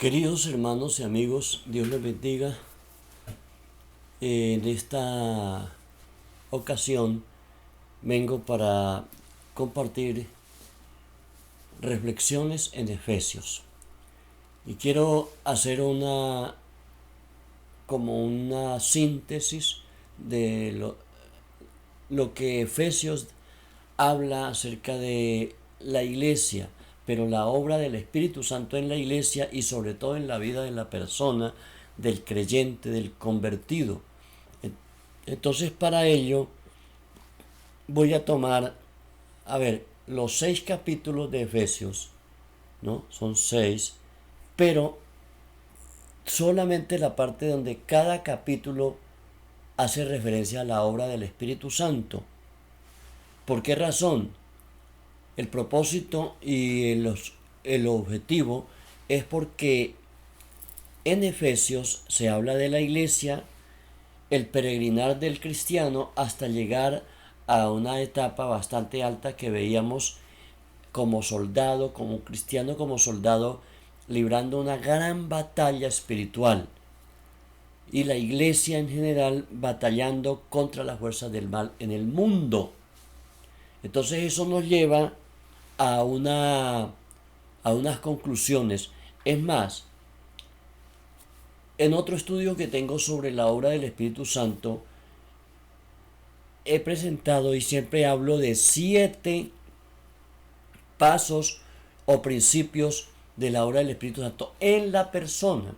Queridos hermanos y amigos, Dios les bendiga. En esta ocasión vengo para compartir reflexiones en Efesios. Y quiero hacer como una síntesis de lo que Efesios habla acerca de la iglesia, pero la obra del Espíritu Santo en la iglesia y sobre todo en la vida de la persona, del creyente, del convertido. Entonces, para ello voy a tomar, los 6 capítulos de Efesios, ¿no? Son 6, pero solamente la parte donde cada capítulo hace referencia a la obra del Espíritu Santo. ¿Por qué razón? El propósito y el objetivo es porque en Efesios se habla de la iglesia, el peregrinar del cristiano hasta llegar a una etapa bastante alta que veíamos como soldado, como cristiano, como soldado, librando una gran batalla espiritual, y la iglesia en general batallando contra las fuerzas del mal en el mundo. Entonces eso nos lleva a unas conclusiones. Es más, en otro estudio que tengo sobre la obra del Espíritu Santo, he presentado y siempre hablo de 7 pasos o principios de la obra del Espíritu Santo en la persona.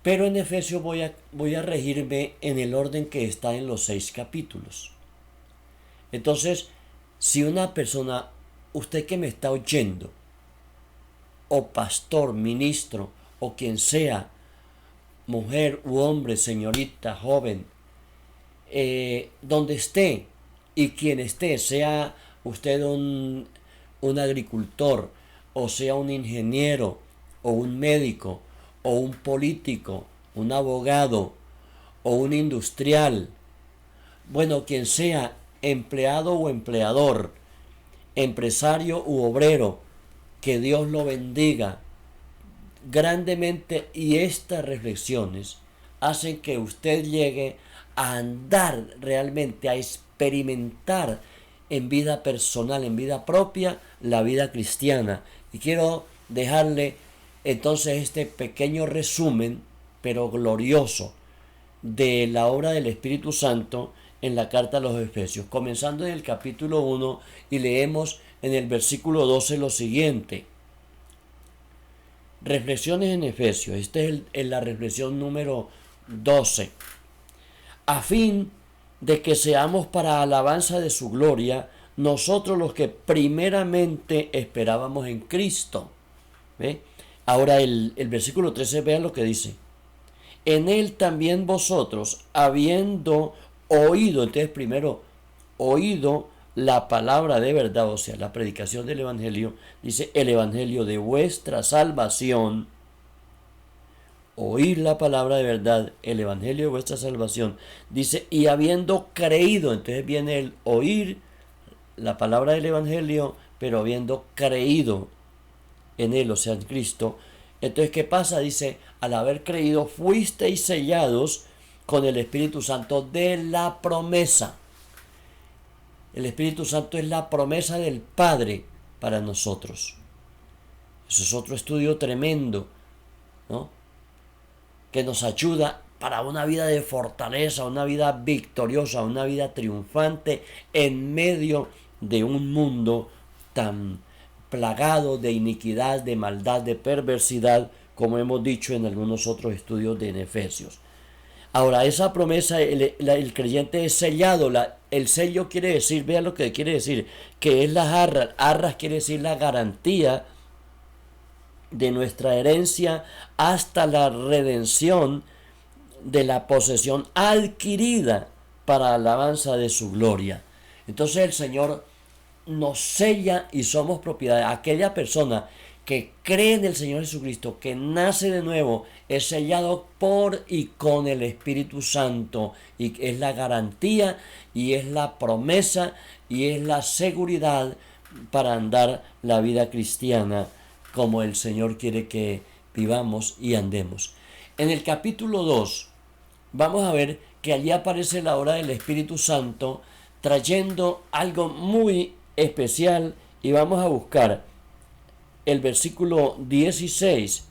Pero en Efesios voy a regirme en el orden que está en los 6 capítulos. Entonces, si una persona, usted que me está oyendo, o pastor, ministro, o quien sea, mujer u hombre, señorita, joven, donde esté y quien esté, sea usted un agricultor, o sea un ingeniero, o un médico, o un político, un abogado, o un industrial, bueno, quien sea, empleado o empleador, empresario u obrero, que Dios lo bendiga grandemente, y estas reflexiones hacen que usted llegue a andar realmente, a experimentar en vida personal, en vida propia, la vida cristiana. Y quiero dejarle entonces este pequeño resumen, pero glorioso, de la obra del Espíritu Santo en la carta a los Efesios, comenzando en el capítulo 1, y leemos en el versículo 12 lo siguiente. Reflexiones en Efesios. Esta es la reflexión número 12. A fin de que seamos para alabanza de su gloria, nosotros los que primeramente esperábamos en Cristo. ¿Ve? Ahora el versículo 13, vean lo que dice. En él también vosotros, habiendo oído, entonces primero, oído la palabra de verdad, o sea, la predicación del evangelio, dice el evangelio de vuestra salvación, oír la palabra de verdad, el evangelio de vuestra salvación, dice, y habiendo creído, entonces viene el oír la palabra del evangelio, pero habiendo creído en él, o sea, en Cristo. Entonces, ¿qué pasa? Dice, al haber creído, fuisteis sellados con el Espíritu Santo de la promesa. El Espíritu Santo es la promesa del Padre para nosotros. Eso es otro estudio tremendo, ¿no? Que nos ayuda para una vida de fortaleza, una vida victoriosa, una vida triunfante en medio de un mundo tan plagado de iniquidad, de maldad, de perversidad, como hemos dicho en algunos otros estudios de Efesios. Ahora, esa promesa, el creyente es sellado. El sello quiere decir, vean lo que quiere decir, que es las arras. Arras quiere decir la garantía de nuestra herencia hasta la redención de la posesión adquirida para alabanza de su gloria. Entonces el Señor nos sella y somos propiedad de aquella persona que cree en el Señor Jesucristo, que nace de nuevo, es sellado por y con el Espíritu Santo, y es la garantía y es la promesa y es la seguridad para andar la vida cristiana como el Señor quiere que vivamos y andemos. En el capítulo 2 vamos a ver que allí aparece la obra del Espíritu Santo trayendo algo muy especial, y vamos a buscar el versículo 16,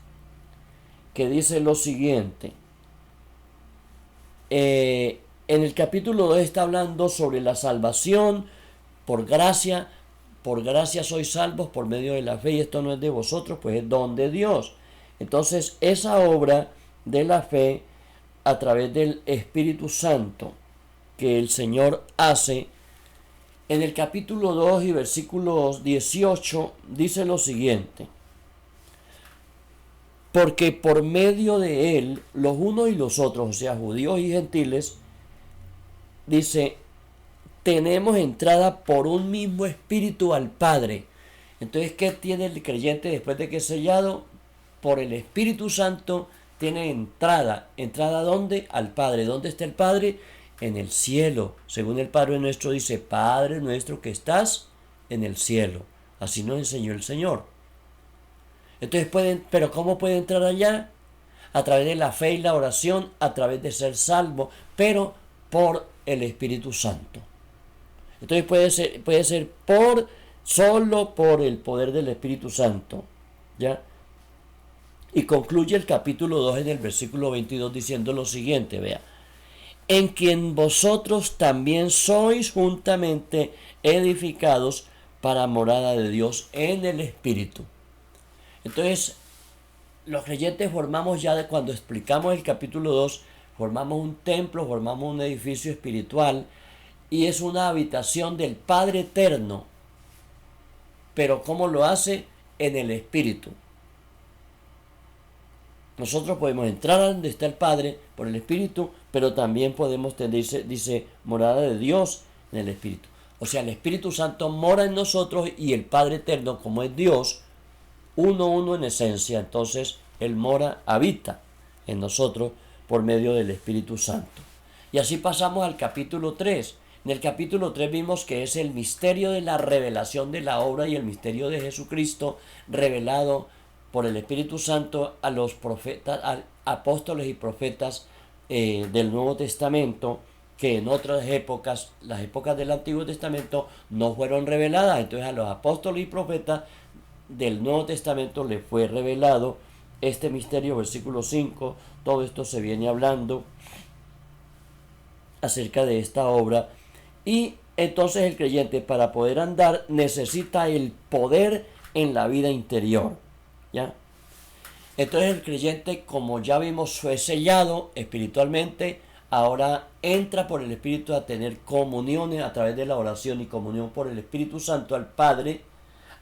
que dice lo siguiente. En el capítulo 2 está hablando sobre la salvación por gracia. Por gracia sois salvos por medio de la fe, y esto no es de vosotros, pues es don de Dios. Entonces, esa obra de la fe a través del Espíritu Santo que el Señor hace, en el capítulo 2 y versículos 18 dice lo siguiente: porque por medio de él, los unos y los otros, o sea, judíos y gentiles, dice, tenemos entrada por un mismo espíritu al Padre. Entonces, ¿qué tiene el creyente después de que es sellado? Por el Espíritu Santo tiene entrada. ¿Entrada dónde? Al Padre. ¿Dónde está el Padre? En el cielo. Según el Padre nuestro dice, Padre nuestro que estás en el cielo. Así nos enseñó el Señor. Entonces pero ¿cómo puede entrar allá? A través de la fe y la oración, a través de ser salvo, pero por el Espíritu Santo. Entonces puede ser solo por el poder del Espíritu Santo, ¿ya? Y concluye el capítulo 2 en el versículo 22 diciendo lo siguiente, vea: en quien vosotros también sois juntamente edificados para morada de Dios en el Espíritu. Entonces, los creyentes formamos ya, cuando explicamos el capítulo 2, formamos un templo, formamos un edificio espiritual, y es una habitación del Padre eterno. Pero ¿cómo lo hace? En el Espíritu. Nosotros podemos entrar a donde está el Padre por el Espíritu, pero también podemos tener, dice, morada de Dios en el Espíritu. O sea, el Espíritu Santo mora en nosotros, y el Padre eterno, como es Dios, uno en esencia, entonces Él habita en nosotros por medio del Espíritu Santo. Y así pasamos al capítulo 3. En el capítulo 3 vimos que es el misterio de la revelación de la obra y el misterio de Jesucristo revelado por el Espíritu Santo a los profetas, a apóstoles y profetas del Nuevo Testamento, que en otras épocas, las épocas del Antiguo Testamento, no fueron reveladas. Entonces a los apóstoles y profetas del Nuevo Testamento le fue revelado este misterio. Versículo 5, todo esto se viene hablando acerca de esta obra. Y entonces el creyente, para poder andar, necesita el poder en la vida interior, ¿ya? Entonces el creyente, como ya vimos, fue sellado espiritualmente. Ahora entra por el Espíritu a tener comuniones a través de la oración y comunión por el Espíritu Santo al Padre.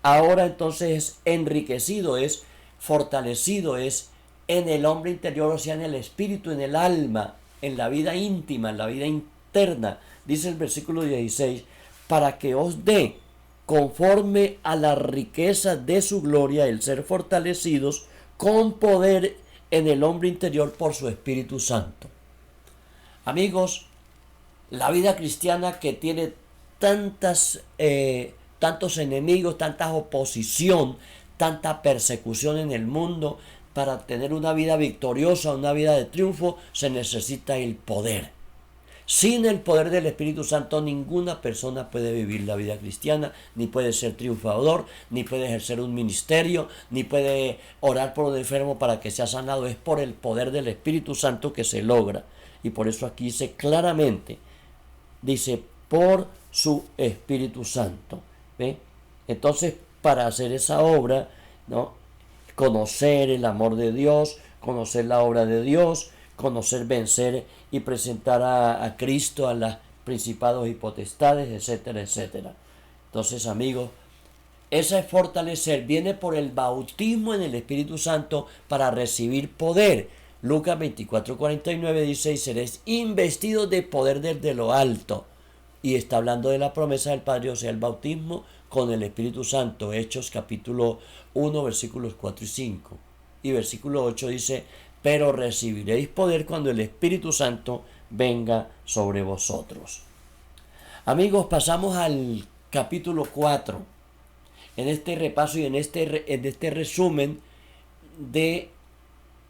Ahora entonces es enriquecido, es fortalecido, es en el hombre interior, o sea, en el espíritu, en el alma, en la vida íntima, en la vida interna. Dice el versículo 16, para que os dé, conforme a la riqueza de su gloria, el ser fortalecidos con poder en el hombre interior por su Espíritu Santo. Amigos, la vida cristiana, que tiene tantos enemigos, tanta oposición, tanta persecución en el mundo, para tener una vida victoriosa, una vida de triunfo, se necesita el poder. Sin el poder del Espíritu Santo, ninguna persona puede vivir la vida cristiana, ni puede ser triunfador, ni puede ejercer un ministerio, ni puede orar por un enfermo para que sea sanado. Es por el poder del Espíritu Santo que se logra. Y por eso aquí dice claramente, dice, por su Espíritu Santo. ¿Ve? Entonces, para hacer esa obra, ¿no? Conocer el amor de Dios, conocer la obra de Dios, conocer, vencer y presentar a Cristo a los principados y potestades, etcétera, etcétera. Entonces, amigos, ese fortalecer viene por el bautismo en el Espíritu Santo para recibir poder. Lucas 24:49 dice, y seréis investidos de poder desde lo alto. Y está hablando de la promesa del Padre, o sea, el bautismo con el Espíritu Santo. Hechos capítulo 1, versículos 4 y 5. Y versículo 8 dice, pero recibiréis poder cuando el Espíritu Santo venga sobre vosotros. Amigos, pasamos al capítulo 4. en este repaso y en este resumen de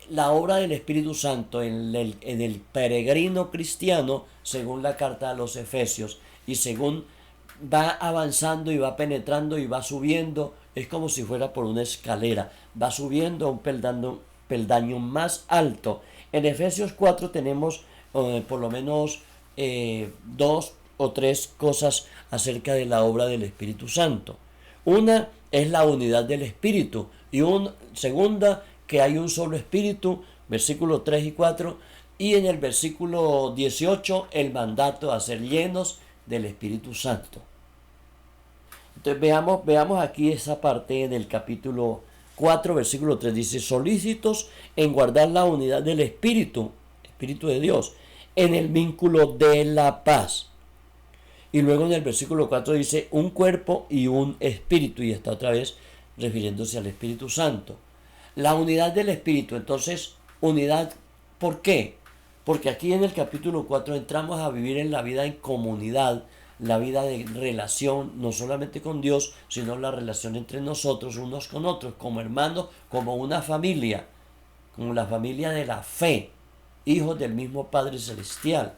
la obra del Espíritu Santo en el peregrino cristiano, según la carta a los Efesios, y según va avanzando y va penetrando y va subiendo, es como si fuera por una escalera, va subiendo a un peldaño más alto. En Efesios 4 tenemos por lo menos dos o tres cosas acerca de la obra del Espíritu Santo. Una es la unidad del Espíritu y segunda, que hay un solo Espíritu, versículos 3 y 4, y en el versículo 18 el mandato a ser llenos del Espíritu Santo. Entonces veamos aquí esa parte del capítulo 4, versículo 3, dice: solícitos en guardar la unidad del Espíritu de Dios, en el vínculo de la paz. Y luego en el versículo 4 dice: un cuerpo y un espíritu, y está otra vez refiriéndose al Espíritu Santo. La unidad del Espíritu, entonces, unidad, ¿por qué? Porque aquí en el capítulo 4 entramos a vivir en la vida en comunidad, la vida de relación, no solamente con Dios, sino la relación entre nosotros, unos con otros, como hermanos, como una familia, como la familia de la fe, hijos del mismo Padre Celestial,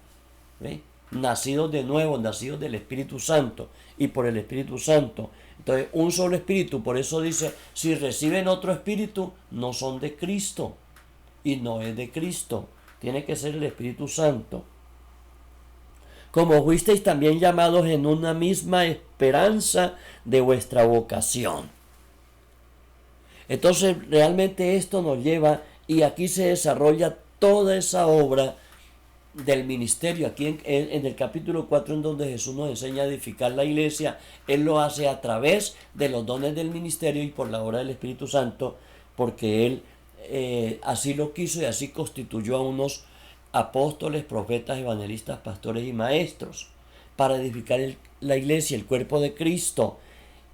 ¿ve? Nacidos de nuevo, nacidos del Espíritu Santo y por el Espíritu Santo. Entonces, un solo espíritu, por eso dice: si reciben otro espíritu, no son de Cristo, y no es de Cristo, tiene que ser el Espíritu Santo. Como fuisteis también llamados en una misma esperanza de vuestra vocación. Entonces, realmente esto nos lleva, y aquí se desarrolla toda esa obra del ministerio. Aquí en el capítulo 4, en donde Jesús nos enseña a edificar la iglesia, Él lo hace a través de los dones del ministerio y por la obra del Espíritu Santo, porque Él así lo quiso y así constituyó a unos apóstoles, profetas, evangelistas, pastores y maestros para edificar la iglesia, el cuerpo de Cristo.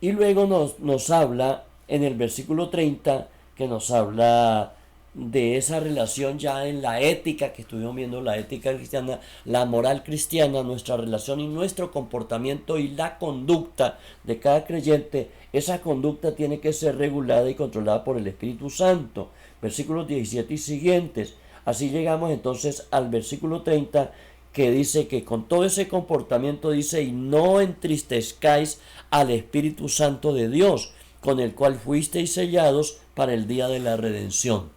Y luego nos habla en el versículo 30, que nos habla de esa relación ya en la ética, que estuvimos viendo la ética cristiana, la moral cristiana, nuestra relación y nuestro comportamiento y la conducta de cada creyente. Esa conducta tiene que ser regulada y controlada por el Espíritu Santo. Versículos 17 y siguientes. Así llegamos entonces al versículo 30, que dice que con todo ese comportamiento dice: y no entristezcáis al Espíritu Santo de Dios, con el cual fuisteis sellados para el día de la redención.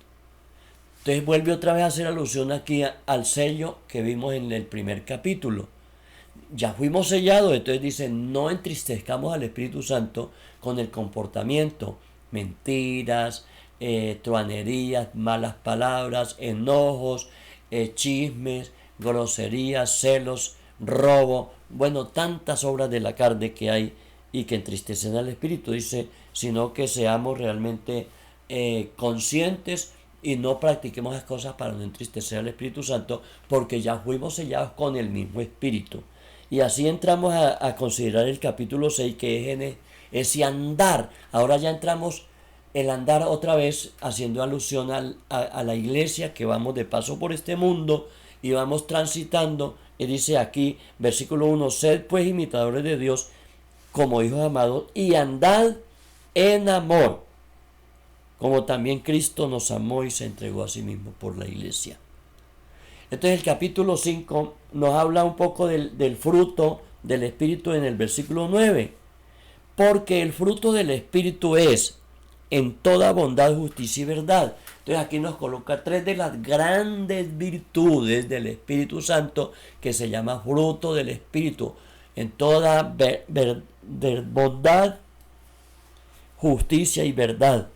Entonces vuelve otra vez a hacer alusión aquí al sello que vimos en el primer capítulo. Ya fuimos sellados, entonces dice: no entristezcamos al Espíritu Santo con el comportamiento, mentiras, truanerías, malas palabras, enojos, chismes, groserías, celos, robo, bueno, tantas obras de la carne que hay y que entristecen al Espíritu. Dice: sino que seamos realmente conscientes y no practiquemos las cosas para no entristecer al Espíritu Santo, porque ya fuimos sellados con el mismo Espíritu. Y así entramos a considerar el capítulo 6, que es ese andar. Ahora ya entramos el andar otra vez, haciendo alusión a la iglesia, que vamos de paso por este mundo y vamos transitando. Y dice aquí, versículo 1: sed pues imitadores de Dios como hijos amados, y andad en amor, como también Cristo nos amó y se entregó a sí mismo por la iglesia. Entonces el capítulo 5 nos habla un poco del fruto del Espíritu en el versículo 9. Porque el fruto del Espíritu es en toda bondad, justicia y verdad. Entonces aquí nos coloca tres de las grandes virtudes del Espíritu Santo, que se llama fruto del Espíritu: en toda bondad, justicia y verdad.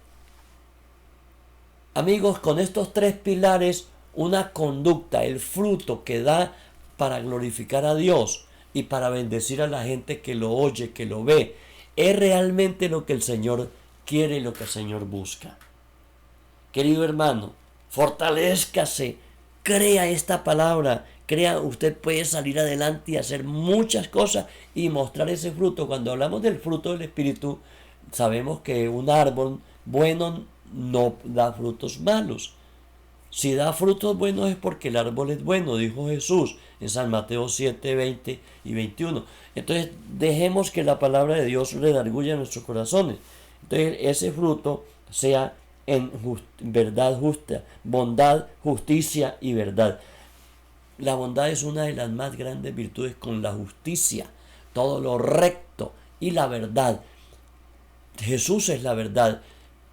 Amigos, con estos tres pilares, una conducta, el fruto que da para glorificar a Dios y para bendecir a la gente que lo oye, que lo ve, es realmente lo que el Señor quiere y lo que el Señor busca. Querido hermano, fortalézcase, crea esta palabra, usted puede salir adelante y hacer muchas cosas y mostrar ese fruto. Cuando hablamos del fruto del Espíritu, sabemos que un árbol bueno no da frutos malos. Si da frutos buenos es porque el árbol es bueno, dijo Jesús en San Mateo 7, 20 y 21. Entonces dejemos que la palabra de Dios redarguya nuestros corazones. Entonces ese fruto sea en verdad justa, bondad, justicia y verdad. La bondad es una de las más grandes virtudes con la justicia, todo lo recto y la verdad. Jesús es la verdad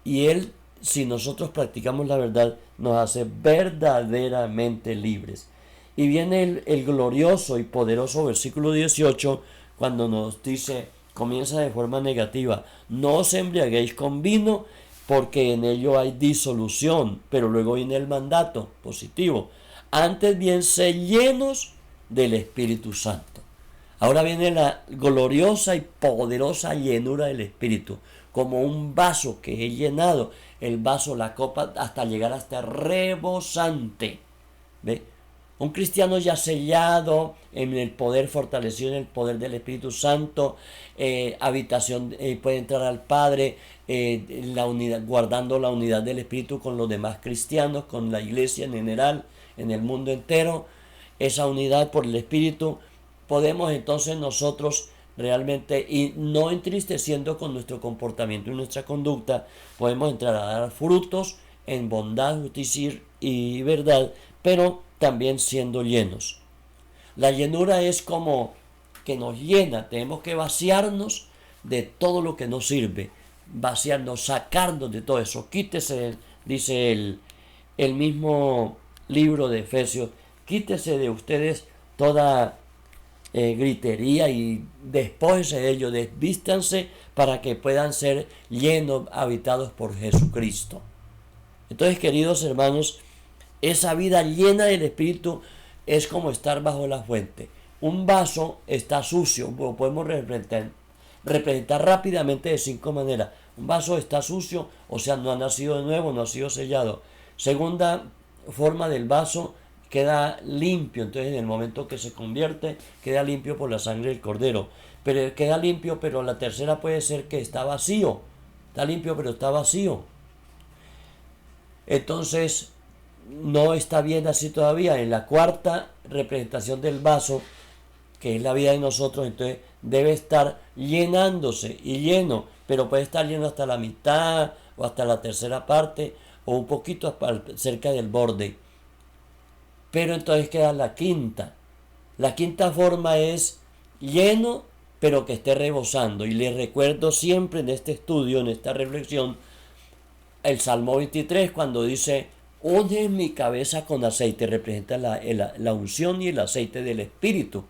y Él, si nosotros practicamos la verdad, nos hace verdaderamente libres. Y viene el glorioso y poderoso versículo 18 cuando nos dice, comienza de forma negativa, no os embriaguéis con vino porque en ello hay disolución, pero luego viene el mandato positivo, antes bien sé llenos del Espíritu Santo. Ahora viene la gloriosa y poderosa llenura del Espíritu, como un vaso que he llenado, el vaso, la copa, hasta llegar hasta rebosante. ¿Ve? Un cristiano ya sellado en el poder, fortalecido en el poder del Espíritu Santo, habitación, puede entrar al Padre, la unidad, guardando la unidad del Espíritu con los demás cristianos, con la iglesia en general, en el mundo entero, esa unidad por el Espíritu. Podemos entonces nosotros realmente, y no entristeciendo con nuestro comportamiento y nuestra conducta, podemos entrar a dar frutos en bondad, justicia y verdad, pero también siendo llenos. La llenura es como que nos llena, tenemos que vaciarnos de todo lo que nos sirve, vaciarnos, sacarnos de todo eso. Quítese, dice el mismo libro de Efesios, quítese de ustedes toda gritería y despójense de ello, desvístanse para que puedan ser llenos, habitados por Jesucristo. Entonces, queridos hermanos, esa vida llena del Espíritu es como estar bajo la fuente. Un vaso está sucio, lo podemos representar rápidamente de 5 maneras. Un vaso está sucio, o sea, no ha nacido de nuevo, no ha sido sellado. Segunda forma del vaso, queda limpio, entonces en el momento que se convierte, queda limpio por la sangre del Cordero. Pero queda limpio, pero la tercera puede ser que está vacío. Está limpio, pero está vacío. Entonces, no está bien así todavía. En la cuarta representación del vaso, que es la vida de nosotros, entonces debe estar llenándose y lleno, pero puede estar lleno hasta la mitad o hasta la tercera parte o un poquito cerca del borde. Pero entonces queda la quinta. La quinta forma es lleno, pero que esté rebosando. Y les recuerdo siempre en este estudio, en esta reflexión, el Salmo 23 cuando dice, unge mi cabeza con aceite, representa la unción y el aceite del Espíritu.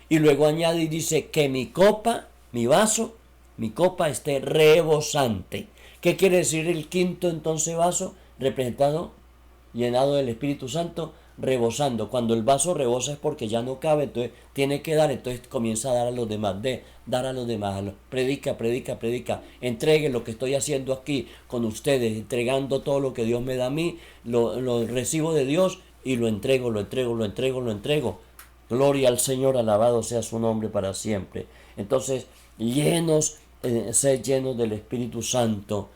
Y luego añade y dice que mi copa, mi vaso, mi copa esté rebosante. ¿Qué quiere decir el quinto entonces vaso? Representado, llenado del Espíritu Santo, rebosando. Cuando el vaso rebosa es porque ya no cabe, entonces tiene que dar, entonces comienza a dar a los demás, dar a los demás, predica, entregue lo que estoy haciendo aquí con ustedes, entregando todo lo que Dios me da a mí, lo recibo de Dios y lo entrego. Gloria al Señor, alabado sea su nombre para siempre. Entonces, ser llenos del Espíritu Santo,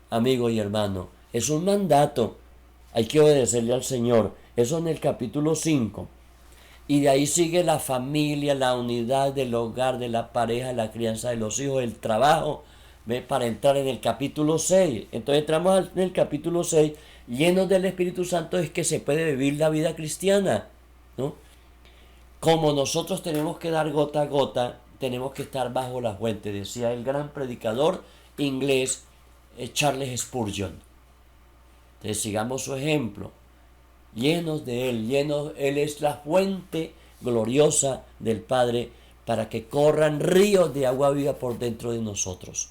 amigo y hermano, es un mandato. Hay que obedecerle al Señor. Eso en el capítulo 5. Y de ahí sigue la familia, la unidad del hogar, de la pareja, la crianza de los hijos, el trabajo, ¿ve? Para entrar en el capítulo 6. Entonces entramos en el capítulo 6, llenos del Espíritu Santo, es que se puede vivir la vida cristiana, ¿no? Como nosotros tenemos que dar gota a gota, tenemos que estar bajo la fuente, decía el gran predicador inglés Charles Spurgeon. Entonces sigamos su ejemplo, llenos de Él, Él es la fuente gloriosa del Padre para que corran ríos de agua viva por dentro de nosotros.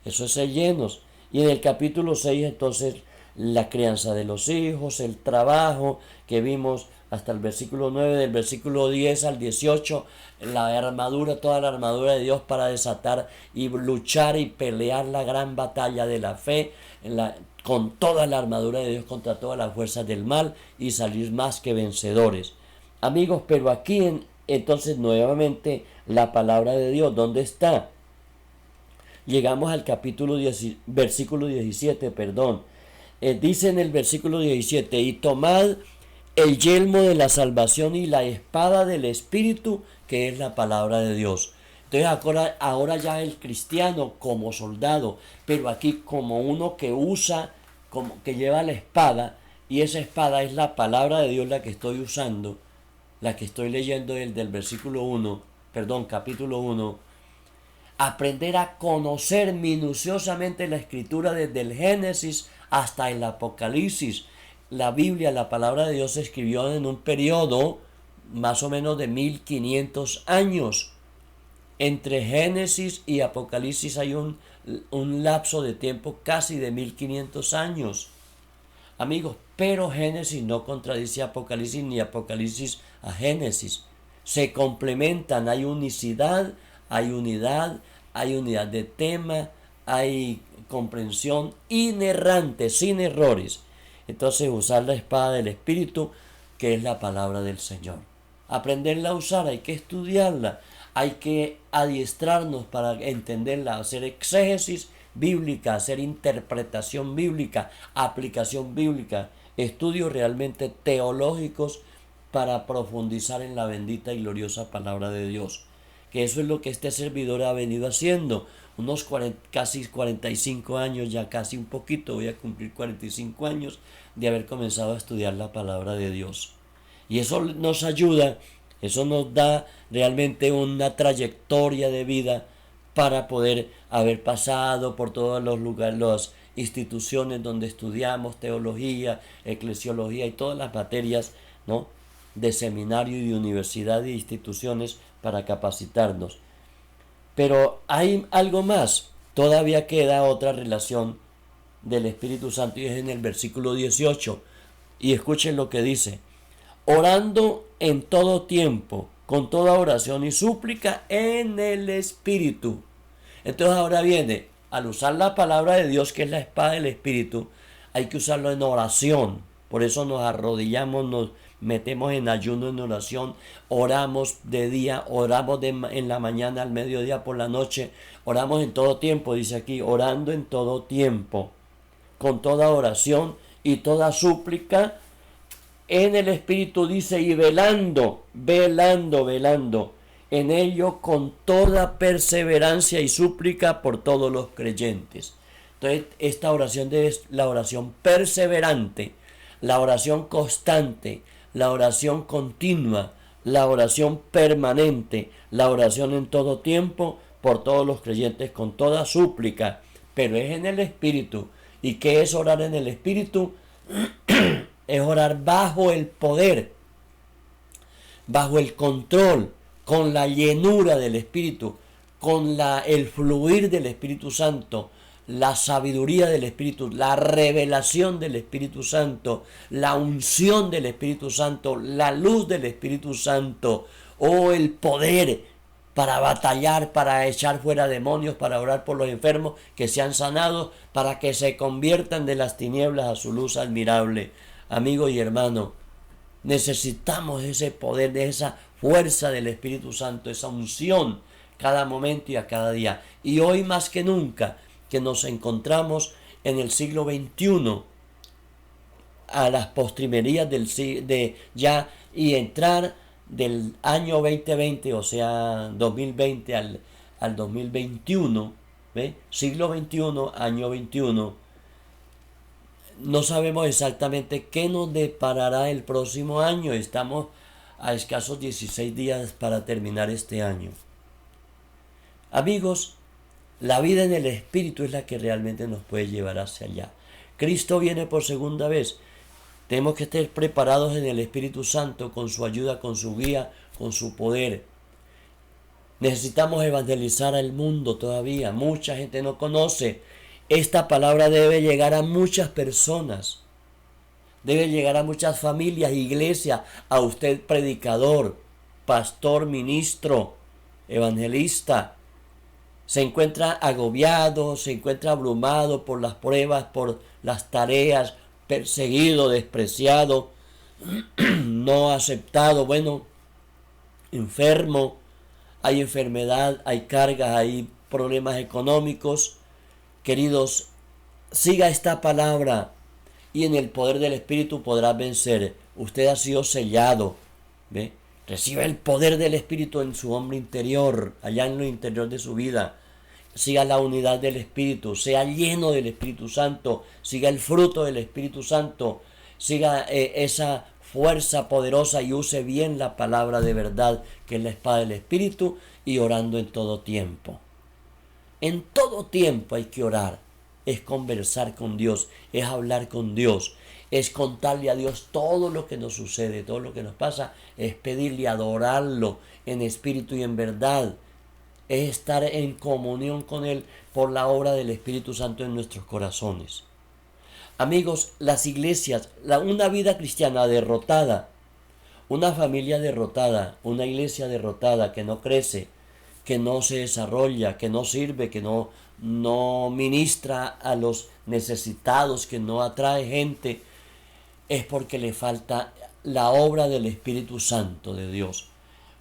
Eso es ser llenos. Y en el capítulo 6 entonces la crianza de los hijos, el trabajo que vimos hasta el versículo 9, del versículo 10 al 18, la armadura, toda la armadura de Dios para desatar y luchar y pelear la gran batalla de la fe, con toda la armadura de Dios contra todas las fuerzas del mal y salir más que vencedores. Amigos, pero aquí entonces nuevamente la palabra de Dios, ¿dónde está? Llegamos al capítulo 10, versículo 17, Dice en el versículo 17, y tomad el yelmo de la salvación y la espada del Espíritu, que es la palabra de Dios. Entonces ahora ya el cristiano como soldado, pero aquí como uno que usa, como que lleva la espada, y esa espada es la palabra de Dios la que estoy usando, la que estoy leyendo del versículo 1, perdón, capítulo 1, aprender a conocer minuciosamente la escritura desde el Génesis hasta el Apocalipsis. La Biblia, la palabra de Dios, se escribió en un periodo más o menos de 1500 años. Entre Génesis y Apocalipsis hay un lapso de tiempo casi de 1500 años. Amigos, pero Génesis no contradice a Apocalipsis ni Apocalipsis a Génesis. Se complementan, hay unicidad, hay unidad de tema, hay comprensión inerrante, sin errores. Entonces usar la espada del Espíritu, que es la palabra del Señor. Aprenderla a usar, hay que estudiarla, hay que adiestrarnos para entenderla, hacer exégesis bíblica, hacer interpretación bíblica, aplicación bíblica, estudios realmente teológicos para profundizar en la bendita y gloriosa palabra de Dios. Que eso es lo que este servidor ha venido haciendo. Casi 45 años, ya casi un poquito, voy a cumplir 45 años de haber comenzado a estudiar la palabra de Dios. Y eso nos ayuda, eso nos da realmente una trayectoria de vida para poder haber pasado por todos los lugares, las instituciones donde estudiamos teología, eclesiología y todas las materias, ¿no?, de seminario y de universidad y instituciones para capacitarnos. Pero hay algo más, todavía queda otra relación del Espíritu Santo y es en el versículo 18. Y escuchen lo que dice: orando en todo tiempo, con toda oración y súplica en el Espíritu. Entonces ahora viene, al usar la palabra de Dios, que es la espada del Espíritu, hay que usarlo en oración. Por eso nos arrodillamos, nos metemos en ayuno, en oración, oramos de día, oramos en la mañana, al mediodía, por la noche, oramos en todo tiempo, dice aquí, orando en todo tiempo, con toda oración y toda súplica en el Espíritu, dice, y velando en ello con toda perseverancia y súplica por todos los creyentes. Entonces, esta oración es la oración perseverante, la oración constante, la oración continua, la oración permanente, la oración en todo tiempo por todos los creyentes con toda súplica, pero es en el Espíritu. ¿Y qué es orar en el Espíritu? Es orar bajo el poder, bajo el control, con la llenura del Espíritu, con el fluir del Espíritu Santo, la sabiduría del Espíritu, la revelación del Espíritu Santo, la unción del Espíritu Santo, la luz del Espíritu Santo, el poder para batallar, para echar fuera demonios, para orar por los enfermos que sean sanados, para que se conviertan de las tinieblas a su luz admirable. Amigo y hermano, necesitamos ese poder, de esa fuerza del Espíritu Santo, esa unción cada momento y a cada día. Y hoy más que nunca, que nos encontramos en el siglo XXI, a las postrimerías y entrar del año 2020, o sea, 2020 al 2021, ¿ve? Siglo XXI, año 21. No sabemos exactamente qué nos deparará el próximo año. Estamos a escasos 16 días para terminar este año. Amigos, la vida en el Espíritu es la que realmente nos puede llevar hacia allá. Cristo viene por segunda vez. Tenemos que estar preparados en el Espíritu Santo, con su ayuda, con su guía, con su poder. Necesitamos evangelizar al mundo todavía. Mucha gente no conoce. Esta palabra debe llegar a muchas personas. Debe llegar a muchas familias, iglesias, a usted predicador, pastor, ministro, evangelista. Se encuentra agobiado, se encuentra abrumado por las pruebas, por las tareas, perseguido, despreciado, no aceptado, enfermo, hay enfermedad, hay cargas, hay problemas económicos. Queridos, siga esta palabra, y en el poder del Espíritu podrás vencer. Usted ha sido sellado, ¿ve? Reciba el poder del Espíritu en su hombre interior, allá en lo interior de su vida. Siga la unidad del Espíritu, sea lleno del Espíritu Santo, siga el fruto del Espíritu Santo, siga esa fuerza poderosa y use bien la palabra de verdad, que es la espada del Espíritu, y orando en todo tiempo. En todo tiempo hay que orar, es conversar con Dios, es hablar con Dios, es contarle a Dios todo lo que nos sucede, todo lo que nos pasa, es pedirle, adorarlo en espíritu y en verdad, es estar en comunión con Él por la obra del Espíritu Santo en nuestros corazones. Amigos, las iglesias, una vida cristiana derrotada, una familia derrotada, una iglesia derrotada que no crece, que no se desarrolla, que no sirve, que no ministra a los necesitados, que no atrae gente, es porque le falta la obra del Espíritu Santo de Dios.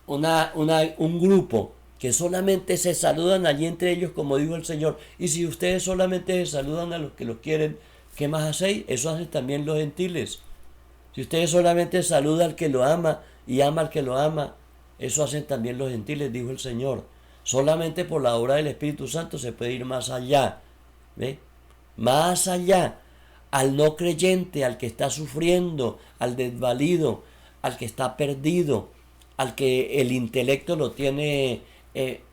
Un grupo que solamente se saludan allí entre ellos, como dijo el Señor, y si ustedes solamente se saludan a los que los quieren, ¿qué más hacéis? Eso hacen también los gentiles. Si ustedes solamente saludan al que lo ama y ama al que lo ama, eso hacen también los gentiles, dijo el Señor. Solamente por la obra del Espíritu Santo se puede ir más allá, ¿ve? Más allá, al no creyente, al que está sufriendo, al desvalido, al que está perdido, al que el intelecto lo tiene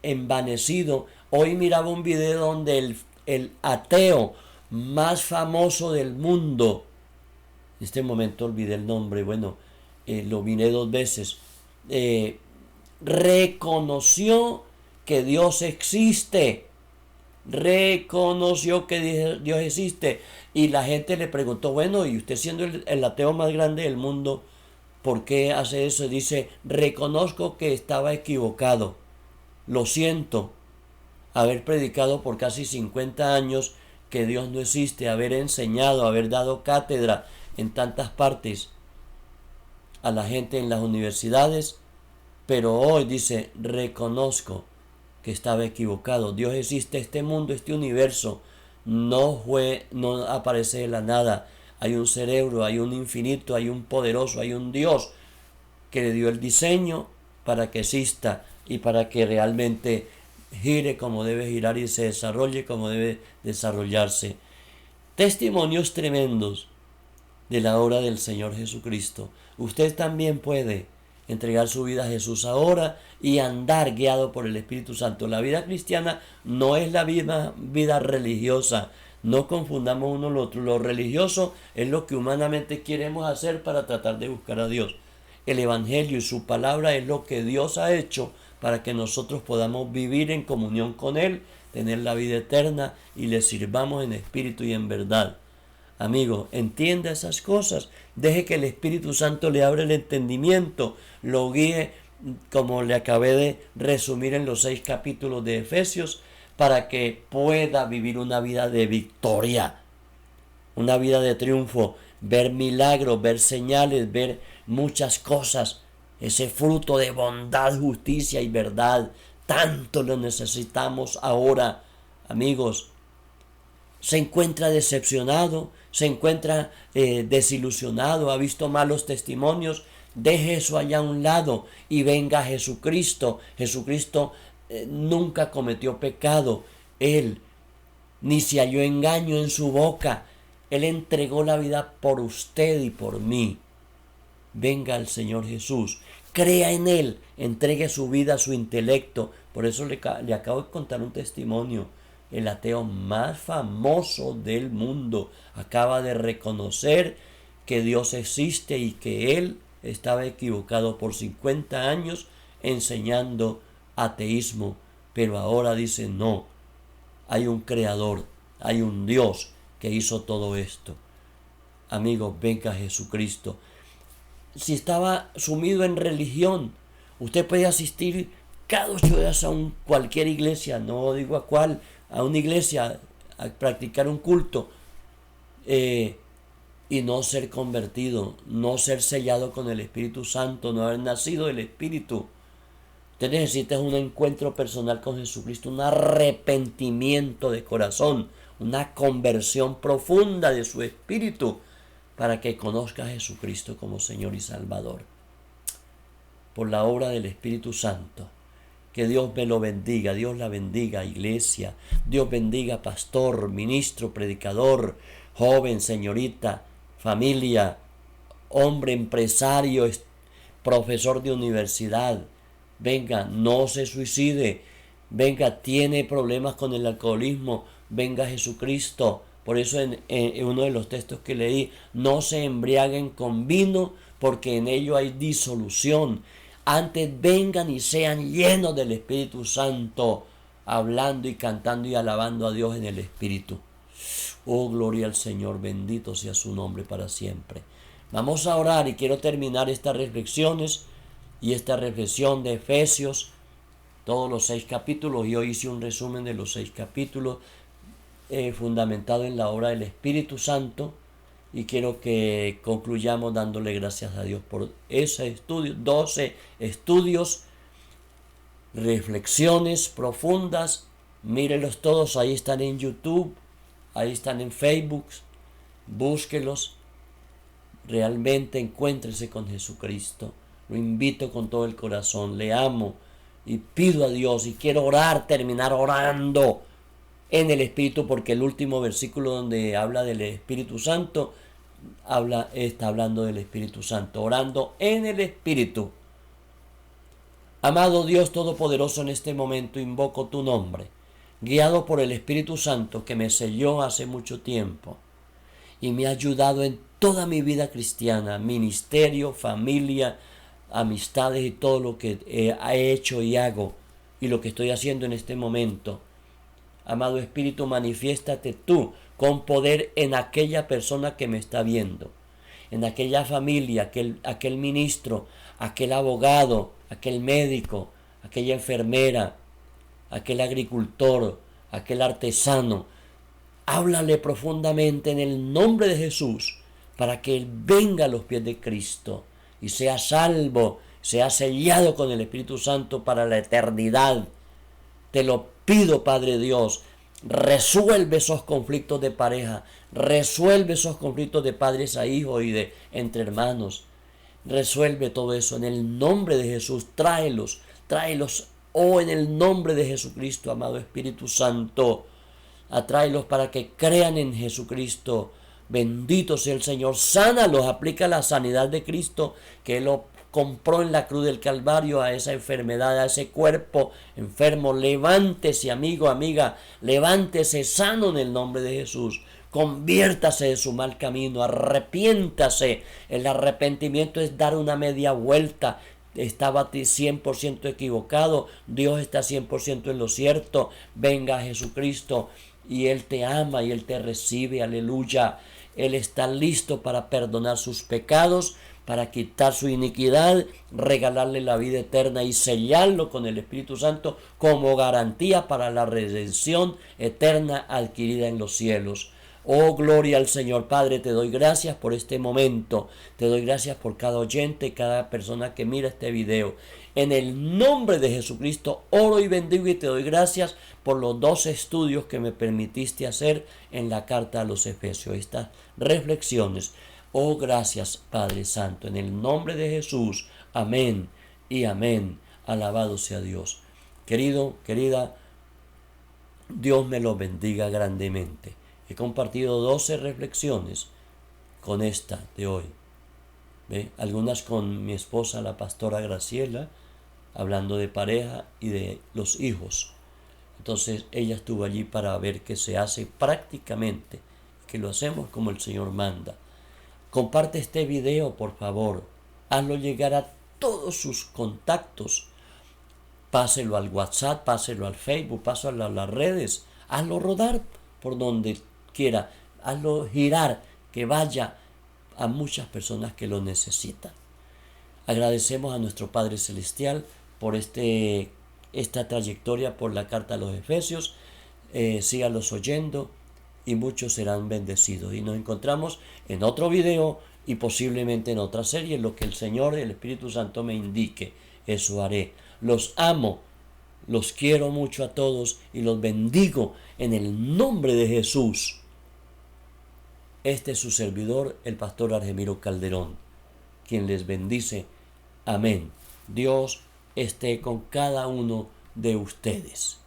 envanecido. Hoy miraba un video donde el ateo más famoso del mundo, en este momento olvidé el nombre, bueno, lo miré 2 veces, reconoció que Dios existe, reconoció que Dios existe, y la gente le preguntó, bueno, y usted siendo el ateo más grande del mundo, ¿por qué hace eso? Dice, reconozco que estaba equivocado, lo siento, haber predicado por casi 50 años que Dios no existe, haber enseñado, haber dado cátedra en tantas partes a la gente en las universidades, pero hoy dice, reconozco que estaba equivocado. Dios existe, este mundo, este universo no aparece de la nada. Hay un cerebro, hay un infinito, hay un poderoso, hay un Dios que le dio el diseño para que exista y para que realmente gire como debe girar y se desarrolle como debe desarrollarse. Testimonios tremendos de la obra del Señor Jesucristo. Usted también puede entregar su vida a Jesús ahora y andar guiado por el Espíritu Santo. La vida cristiana no es la vida religiosa. No confundamos uno lo otro. Lo religioso es lo que humanamente queremos hacer para tratar de buscar a Dios. El Evangelio y su palabra es lo que Dios ha hecho para que nosotros podamos vivir en comunión con Él, tener la vida eterna y le sirvamos en espíritu y en verdad. Amigo, entienda esas cosas. Deje que el Espíritu Santo le abra el entendimiento, lo guíe, como le acabé de resumir en los 6 capítulos de Efesios, para que pueda vivir una vida de victoria, una vida de triunfo, ver milagros, ver señales, ver muchas cosas, ese fruto de bondad, justicia y verdad. Tanto lo necesitamos ahora, amigos. Se encuentra decepcionado, se encuentra desilusionado, ha visto malos testimonios, deje eso allá a un lado y venga a Jesucristo. Jesucristo nunca cometió pecado, Él ni se halló engaño en su boca, Él entregó la vida por usted y por mí. Venga al Señor Jesús, crea en Él, entregue su vida, su intelecto. Por eso le acabo de contar un testimonio. El ateo más famoso del mundo acaba de reconocer que Dios existe y que él estaba equivocado por 50 años enseñando ateísmo, pero ahora dice no, hay un creador, hay un Dios que hizo todo esto. Amigos, venga a Jesucristo. Si estaba sumido en religión, usted puede asistir cada 8 días a cualquier iglesia, no digo a cuál, a una iglesia, a practicar un culto, y no ser convertido, no ser sellado con el Espíritu Santo, no haber nacido del Espíritu. Usted necesita un encuentro personal con Jesucristo, un arrepentimiento de corazón, una conversión profunda de su espíritu, para que conozca a Jesucristo como Señor y Salvador. Por la obra del Espíritu Santo. Que Dios me lo bendiga, Dios la bendiga, iglesia. Dios bendiga, pastor, ministro, predicador, joven, señorita, familia, hombre, empresario, profesor de universidad. Venga, no se suicide. Venga, tiene problemas con el alcoholismo. Venga Jesucristo. Por eso en uno de los textos que leí, no se embriaguen con vino porque en ello hay disolución. Antes vengan y sean llenos del Espíritu Santo, hablando y cantando y alabando a Dios en el Espíritu. Oh, gloria al Señor, bendito sea su nombre para siempre. Vamos a orar y quiero terminar estas reflexiones y esta reflexión de Efesios, todos los 6 capítulos, y hoy hice un resumen de los 6 capítulos fundamentado en la obra del Espíritu Santo, y quiero que concluyamos dándole gracias a Dios por ese estudio, 12 estudios, reflexiones profundas. Mírenlos todos, ahí están en YouTube, ahí están en Facebook, búsquelos. Realmente encuéntrese con Jesucristo. Lo invito con todo el corazón, le amo y pido a Dios y quiero orar, terminar orando en el Espíritu, porque el último versículo donde habla del Espíritu Santo, está hablando del Espíritu Santo, orando en el Espíritu. Amado Dios Todopoderoso, en este momento invoco tu nombre, guiado por el Espíritu Santo que me selló hace mucho tiempo y me ha ayudado en toda mi vida cristiana, ministerio, familia, amistades y todo lo que he hecho y hago y lo que estoy haciendo en este momento. Amado Espíritu, manifiéstate tú con poder en aquella persona que me está viendo, en aquella familia, aquel ministro, aquel abogado, aquel médico, aquella enfermera, aquel agricultor, aquel artesano. Háblale profundamente en el nombre de Jesús para que él venga a los pies de Cristo y sea salvo, sea sellado con el Espíritu Santo para la eternidad. Te lo pido, Padre Dios, resuelve esos conflictos de pareja, resuelve esos conflictos de padres a hijos y de entre hermanos. Resuelve todo eso en el nombre de Jesús. Tráelos, en el nombre de Jesucristo, amado Espíritu Santo. Atráelos para que crean en Jesucristo. Bendito sea el Señor. Sánalos, aplica la sanidad de Cristo que Él lo compró en la cruz del Calvario a esa enfermedad, a ese cuerpo enfermo. Levántese, amigo, amiga, levántese sano en el nombre de Jesús. Conviértase de su mal camino, arrepiéntase. El arrepentimiento es dar una media vuelta. Estaba 100% equivocado, Dios está 100% en lo cierto. Venga a Jesucristo y Él te ama y Él te recibe, aleluya. Él está listo para perdonar sus pecados, para quitar su iniquidad, regalarle la vida eterna y sellarlo con el Espíritu Santo como garantía para la redención eterna adquirida en los cielos. Oh, gloria al Señor. Padre, te doy gracias por este momento. Te doy gracias por cada oyente, cada persona que mira este video. En el nombre de Jesucristo, oro y bendigo y te doy gracias por los 12 estudios que me permitiste hacer en la carta a los Efesios. Estas reflexiones. Oh, gracias, Padre Santo. En el nombre de Jesús. Amén y amén. Alabado sea Dios. Querido, querida, Dios me lo bendiga grandemente. He compartido 12 reflexiones con esta de hoy. ¿Ve? Algunas con mi esposa, la pastora Graciela, hablando de pareja y de los hijos. Entonces ella estuvo allí para ver que se hace prácticamente, que lo hacemos como el Señor manda. Comparte este video, por favor. Hazlo llegar a todos sus contactos. Páselo al WhatsApp, páselo al Facebook, páselo a las redes. Hazlo rodar por donde quiera, hazlo girar, que vaya a muchas personas que lo necesitan. Agradecemos a nuestro Padre Celestial por esta trayectoria por la carta a los Efesios. Sígalos oyendo y muchos serán bendecidos. Y nos encontramos en otro video y posiblemente en otra serie. Lo que el Señor, el Espíritu Santo me indique, eso haré. Los amo. Los quiero mucho a todos y los bendigo en el nombre de Jesús. Este es su servidor, el pastor Argemiro Calderón, quien les bendice. Amén. Dios esté con cada uno de ustedes.